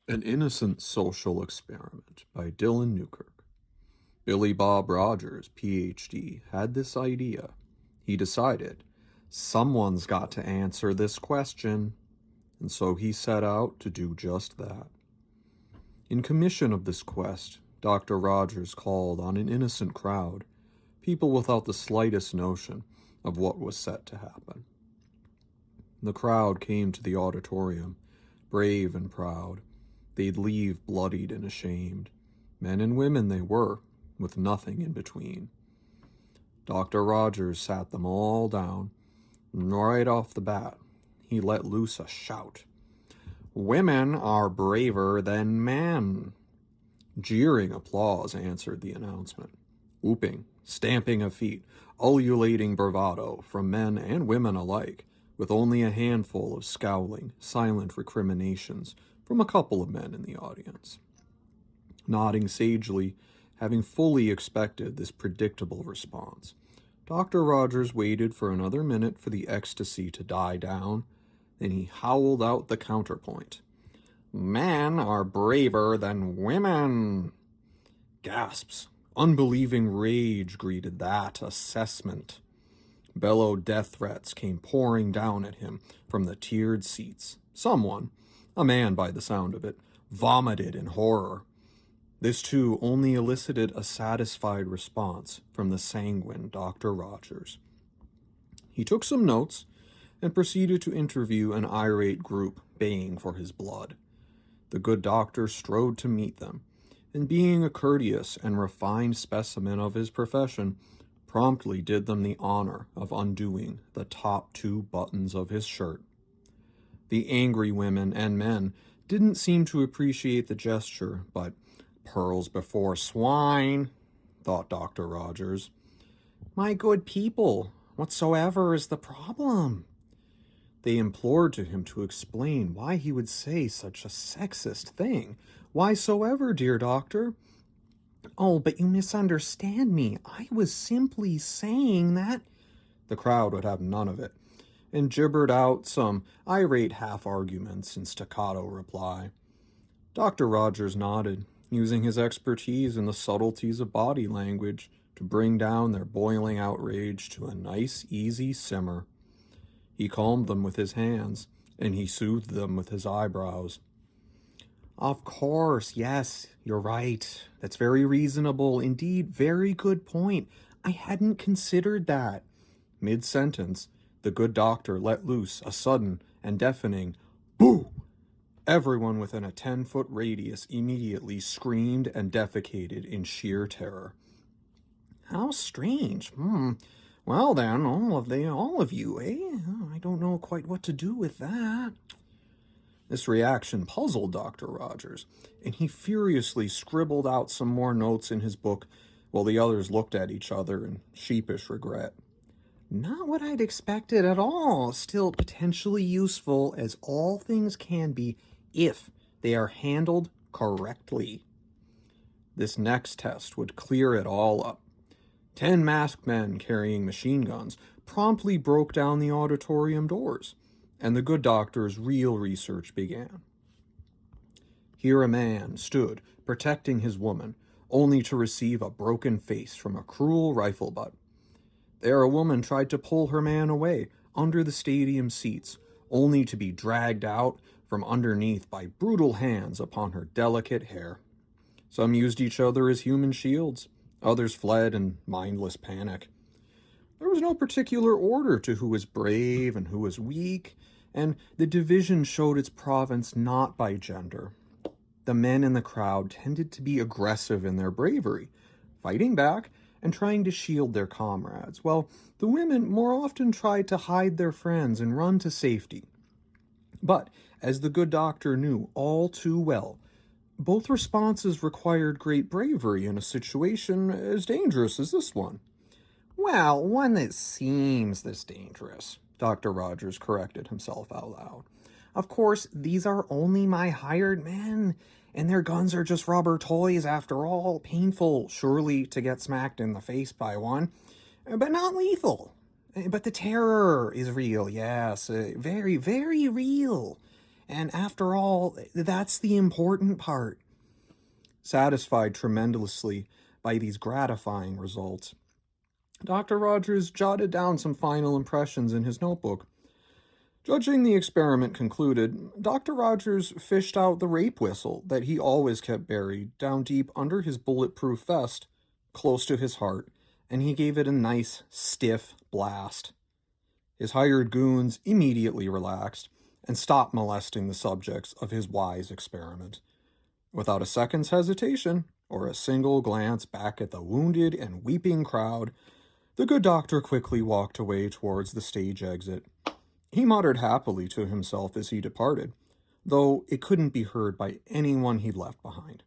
An Innocent Social Experiment by Dylan Newkirk. Billy Bob Rogers, PhD, had this idea. He decided, someone's got to answer this question, and so he set out to do just that. In commission of this quest, Dr. Rogers called on an innocent crowd, people without the slightest notion of what was set to happen. The crowd came to the auditorium, brave and proud. They'd leave bloodied and ashamed. Men and women they were, with nothing in between. Dr. Rogers sat them all down, and right off the bat, he let loose a shout. "Women are braver than men." Jeering applause answered the announcement. Whooping, stamping of feet, ululating bravado from men and women alike, with only a handful of scowling, silent recriminations from a couple of men in the audience. Nodding sagely, having fully expected this predictable response, Dr. Rogers waited for another minute for the ecstasy to die down, then he howled out the counterpoint. "Men are braver than women." Gasps, unbelieving rage greeted that assessment. Bellowed death threats came pouring down at him from the tiered seats. Someone, a man by the sound of it, vomited in horror. This too only elicited a satisfied response from the sanguine Dr. Rogers. He took some notes and proceeded to interview an irate group baying for his blood. The good doctor strode to meet them, and being a courteous and refined specimen of his profession, promptly did them the honor of undoing the top 2 buttons of his shirt. The angry women and men didn't seem to appreciate the gesture, but pearls before swine, thought Dr. Rogers. My good people, whatsoever is the problem? They implored to him to explain why he would say such a sexist thing. Whysoever, dear doctor? Oh, but you misunderstand me. I was simply saying that... The crowd would have none of it, and gibbered out some irate half-arguments in staccato reply. Dr. Rogers nodded, using his expertise in the subtleties of body language to bring down their boiling outrage to a nice, easy simmer. He calmed them with his hands, and he soothed them with his eyebrows. Of course, yes, you're right. That's very reasonable. Indeed, very good point. I hadn't considered that. Mid-sentence, the good doctor let loose a sudden and deafening boo. Everyone within a 10-foot radius immediately screamed and defecated in sheer terror. How strange. Well then, all of you, eh? I don't know quite what to do with that. This reaction puzzled Dr. Rogers, and he furiously scribbled out some more notes in his book while the others looked at each other in sheepish regret. Not what I'd expected at all, still potentially useful as all things can be if they are handled correctly. This next test would clear it all up. 10 masked men carrying machine guns promptly broke down the auditorium doors, and the good doctor's real research began. Here a man stood, protecting his woman, only to receive a broken face from a cruel rifle butt. There a woman tried to pull her man away under the stadium seats, only to be dragged out from underneath by brutal hands upon her delicate hair. Some used each other as human shields, others fled in mindless panic. There was no particular order to who was brave and who was weak, and the division showed its province not by gender. The men in the crowd tended to be aggressive in their bravery, fighting back and trying to shield their comrades, while the women more often tried to hide their friends and run to safety. But, as the good doctor knew all too well, both responses required great bravery in a situation as dangerous as this one. Well, one that seems this dangerous, Dr. Rogers corrected himself out loud. Of course, these are only my hired men, and their guns are just rubber toys after all. Painful, surely, to get smacked in the face by one, but not lethal. But the terror is real, yes, very, very real. And after all, that's the important part. Satisfied tremendously by these gratifying results, Dr. Rogers jotted down some final impressions in his notebook. Judging the experiment concluded, Dr. Rogers fished out the rape whistle that he always kept buried down deep under his bulletproof vest, close to his heart, and he gave it a nice, stiff blast. His hired goons immediately relaxed and stopped molesting the subjects of his wise experiment. Without a second's hesitation, or a single glance back at the wounded and weeping crowd, the good doctor quickly walked away towards the stage exit. He muttered happily to himself as he departed, though it couldn't be heard by anyone he'd left behind.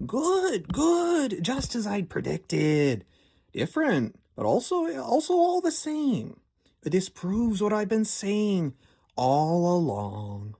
Good, good, just as I'd predicted. Different, but also all the same. This proves what I've been saying all along.